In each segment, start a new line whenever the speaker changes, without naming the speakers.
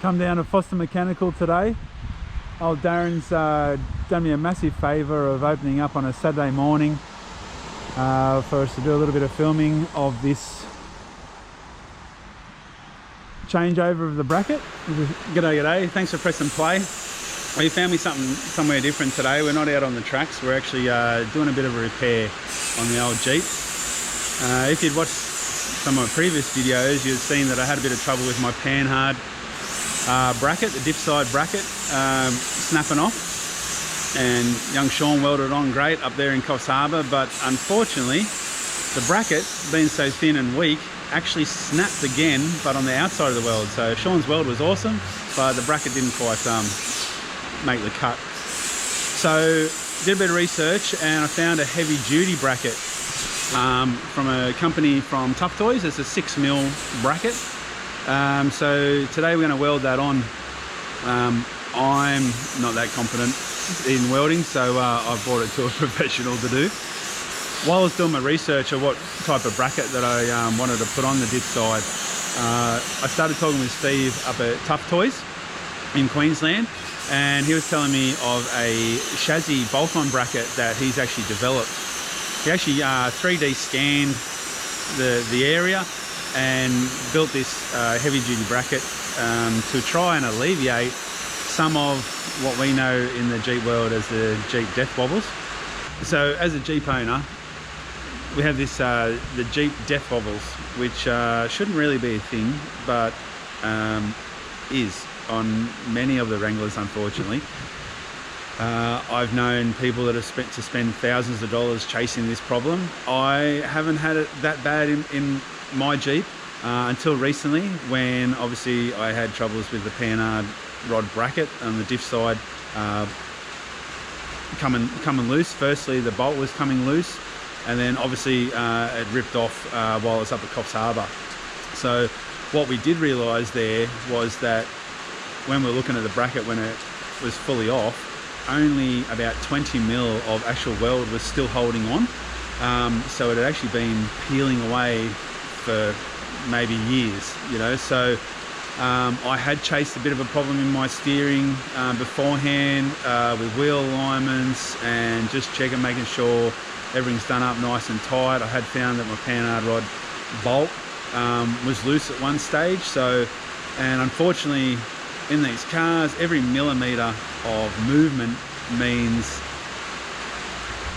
Come down to Foster Mechanical today. Old Darren's done me a massive favour of opening up on a Saturday morning for us to do a little bit of filming of this changeover of the bracket. G'day, thanks for pressing play. Well, you found me somewhere different today. We're not out on the tracks, we're actually doing a bit of a repair on the old Jeep. If you'd watched some of my previous videos, you'd seen that I had a bit of trouble with my panhard bracket, the diff side bracket, snapping off, and young Sean welded on great up there in Coffs Harbour, but unfortunately the bracket, being so thin and weak, actually snapped again, but on the outside of the weld. So Sean's weld was awesome, but the bracket didn't quite make the cut. So did a bit of research and I found a heavy duty bracket from a company from Tough Toys. It's a 6mm bracket. So today we're going to weld that on. I'm not that confident in welding, so I've brought it to a professional to do. While I was doing my research of what type of bracket that I wanted to put on the diff side, I started talking with Steve up at Tough Toys in Queensland, and he was telling me of a chassis bolt-on bracket that he's actually developed. He actually 3D scanned the area and built this heavy-duty bracket to try and alleviate some of what we know in the Jeep world as the Jeep death wobbles. So as a Jeep owner, we have this the Jeep death wobbles, which shouldn't really be a thing, but is on many of the Wranglers, unfortunately. I've known people that have spent thousands of dollars chasing this problem. I haven't had it that bad in my Jeep until recently, when obviously I had troubles with the panhard rod bracket on the diff side coming loose. Firstly, the bolt was coming loose, and then obviously it ripped off while I was up at Coffs Harbour. So what we did realise there was that when we're looking at the bracket when it was fully off, only about 20mm of actual weld was still holding on. So it had actually been peeling away for maybe years, you know. So I had chased a bit of a problem in my steering beforehand with wheel alignments and just checking, making sure everything's done up nice and tight. I had found that my panhard rod bolt was loose at one stage. So, and unfortunately in these cars, every millimetre of movement means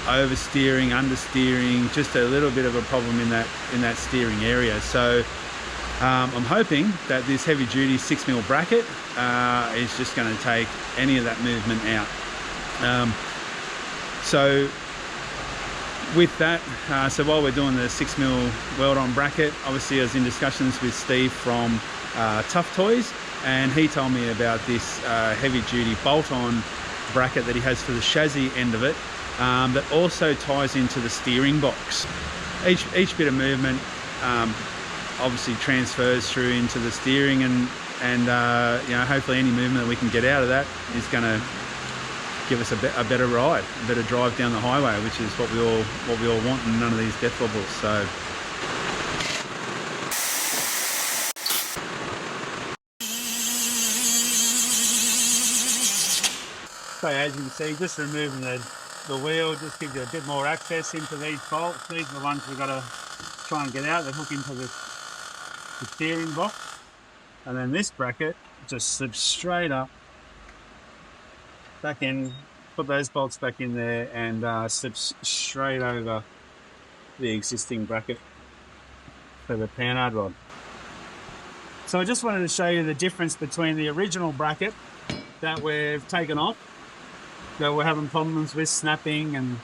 oversteering, understeering, just a little bit of a problem in that steering area. So I'm hoping that this heavy duty 6mm bracket is just going to take any of that movement out. So with that, so while we're doing the 6mm weld on bracket, obviously I was in discussions with Steve from Tough Toys, and he told me about this heavy duty bolt on bracket that he has for the chassis end of it, that also ties into the steering box. Each bit of movement obviously transfers through into the steering, and you know, hopefully any movement that we can get out of that is going to give us a better ride, a better drive down the highway, which is what we all want in none of these death wobbles. So as you can see, just removing the wheel just gives you a bit more access into these bolts. These are the ones we've got to try and get out. They hook into the steering box, and then this bracket just slips straight up back in. Put those bolts back in there and slips straight over the existing bracket for the panhard rod. So I just wanted to show you the difference between the original bracket that we've taken off, that we're having problems with snapping and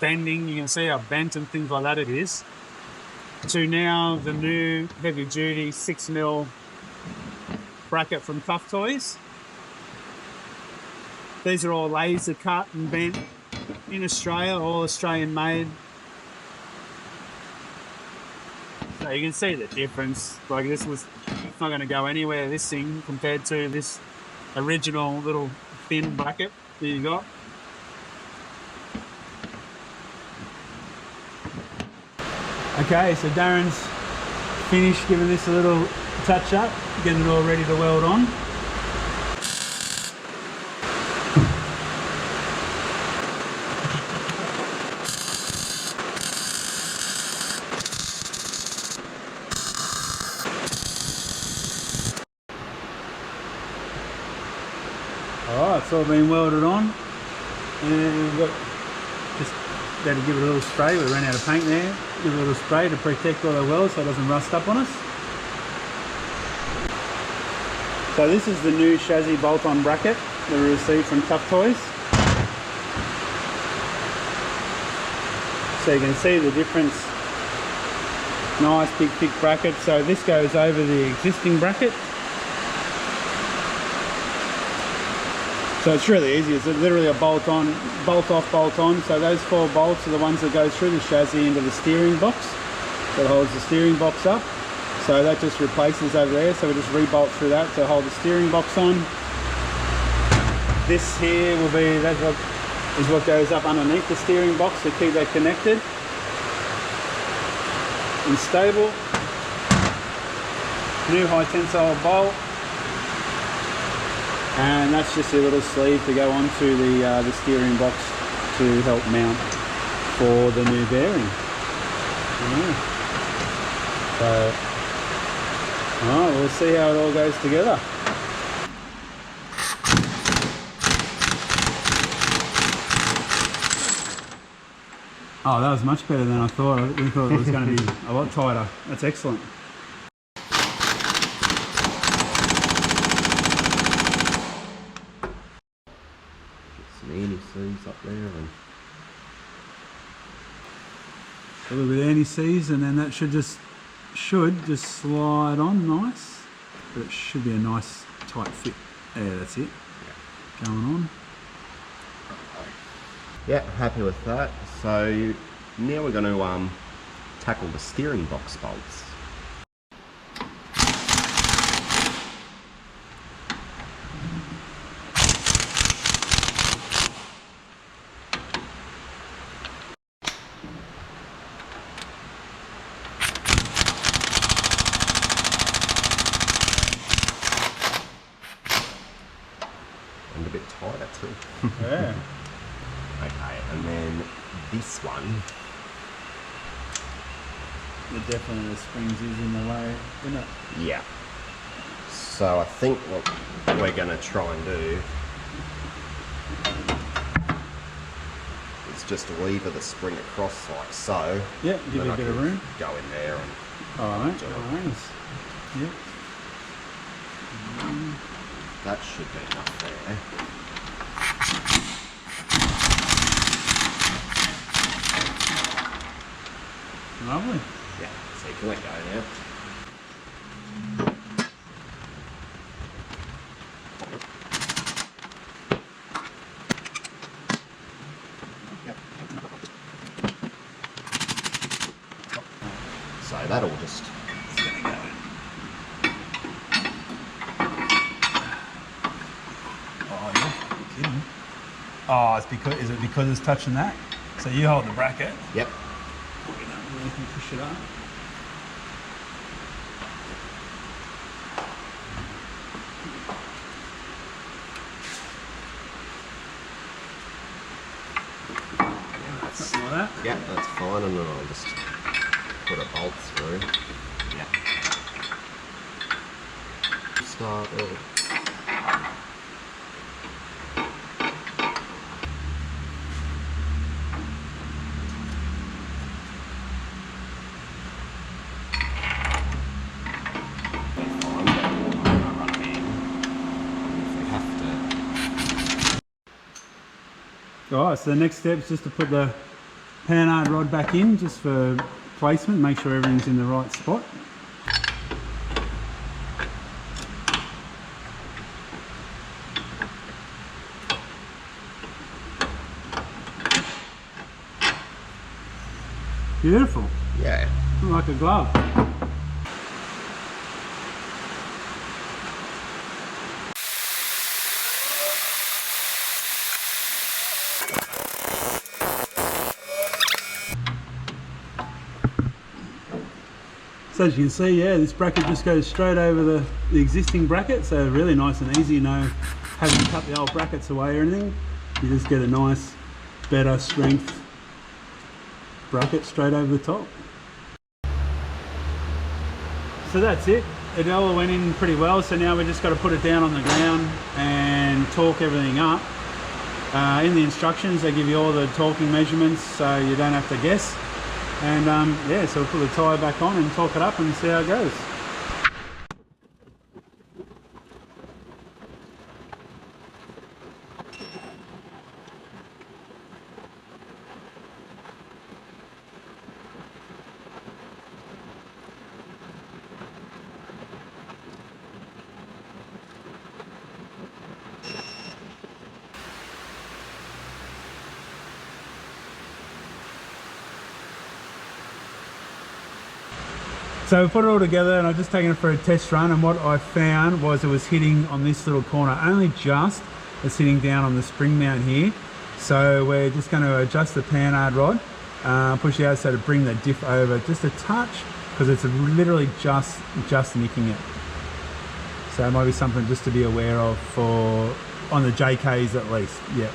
bending. You can see how bent and things like that it is, to now the new heavy duty 6mm bracket from Tough Toys. These are all laser cut and bent in Australia, all Australian made. So you can see the difference. Like, this was, it's not going to go anywhere, this thing, compared to this original little thin bracket that you got. Okay, so Darren's finished giving this a little touch up, getting it all ready to weld on. Alright, it's all been welded on, and we've got just got to give it a little spray. We ran out of paint there. Give it a little spray to protect all the welds so it doesn't rust up on us. So this is the new chassis bolt-on bracket that we received from Tough Toys. So you can see the difference. Nice big thick bracket. So this goes over the existing bracket. So it's really easy. It's literally a bolt on, bolt off, bolt on. So those 4 bolts are the ones that go through the chassis into the steering box that holds the steering box up. So that just replaces over there. So we just re-bolt through that to hold the steering box on. This here will be, that's what goes up underneath the steering box to keep that connected and stable. New high tensile bolt. And that's just a little sleeve to go onto the steering box to help mount for the new bearing. So, alright, we'll see how it all goes together. Oh, that was much better than I thought. We thought it was going to be a lot tighter. That's excellent.
Anti-seize up there, and
a little bit of anti-seize, and then that should just slide on nice. But it should be a nice tight fit. Yeah, that's it. Yeah. Going on.
Yeah, happy with that. So now we're going to tackle the steering box bolts. And a bit tighter too.
Yeah.
Okay, and then this one.
Definitely the springs is in the way, isn't it?
Yeah. So I think what we're going to try and do is just lever the spring across like so.
Yeah, give it a bit of room.
Go in there and.
Alright, nice. Yep.
That should be enough there.
Lovely.
Yeah, so you can let go now. Yep. So that'll just, it's gonna go.
Oh, you're kidding. Oh, it's because, is it because it's touching that? So you hold the bracket.
Yep.
You can push it up. Something like that?
Yeah, that's fine, and then I'll just put a bolt through. Yeah. Start it.
Alright, so the next step is just to put the panhard rod back in, just for placement, make sure everything's in the right spot. Beautiful.
Yeah.
Like a glove. So as you can see, yeah, this bracket just goes straight over the existing bracket, so really nice and easy, no having to cut the old brackets away or anything. You just get a nice, better strength bracket straight over the top. So that's it. it all went in pretty well, so now we just got to put it down on the ground and torque everything up. In the instructions they give you all the torquing measurements so you don't have to guess. And yeah, so we'll put the tyre back on and torque it up and see how it goes. So we put it all together and I've just taken it for a test run, and what I found was it was hitting on this little corner, only just. It's hitting down on the spring mount here. So we're just going to adjust the panhard rod, push it out so to bring the diff over just a touch, because it's literally just nicking it. So it might be something just to be aware of for on the JKs at least, yeah.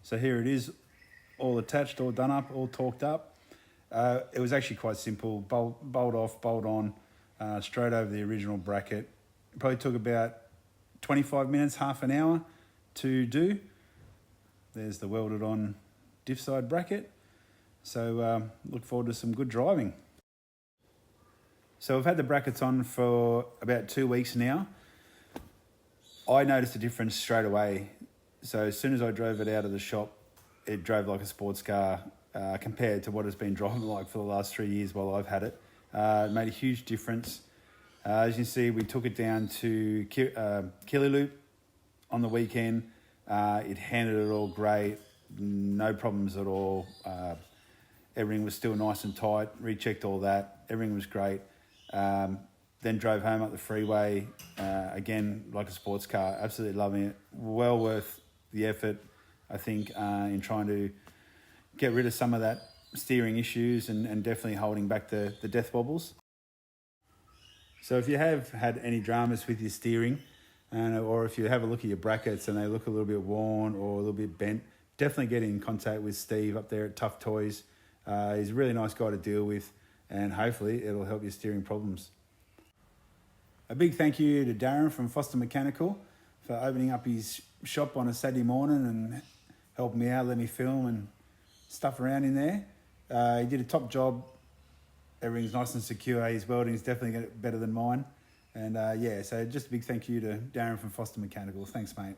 So here it is, all attached, all done up, all torqued up. It was actually quite simple, bolt off, bolt on, straight over the original bracket. It probably took about 25 minutes, half an hour to do. There's the welded on diff side bracket. So look forward to some good driving. So I've had the brackets on for about 2 weeks now. I noticed a difference straight away. So as soon as I drove it out of the shop, it drove like a sports car compared to what it's been driving like for the last 3 years while I've had it. It made a huge difference. As you can see, we took it down to Killy Loop on the weekend. It handled it all great, no problems at all. Everything was still nice and tight, rechecked all that, everything was great. Then drove home up the freeway, again, like a sports car, absolutely loving it. Well worth the effort, I think, in trying to get rid of some of that steering issues and definitely holding back the death wobbles. So if you have had any dramas with your steering, or if you have a look at your brackets and they look a little bit worn or a little bit bent, definitely get in contact with Steve up there at Tough Toys. He's a really nice guy to deal with, and hopefully it'll help your steering problems. A big thank you to Darren from Foster Mechanical for opening up his shop on a Saturday morning and helping me out, let me film and stuff around in there. He did a top job. Everything's nice and secure. His welding's definitely better than mine. And yeah, so just a big thank you to Darren from Foster Mechanical. Thanks, mate.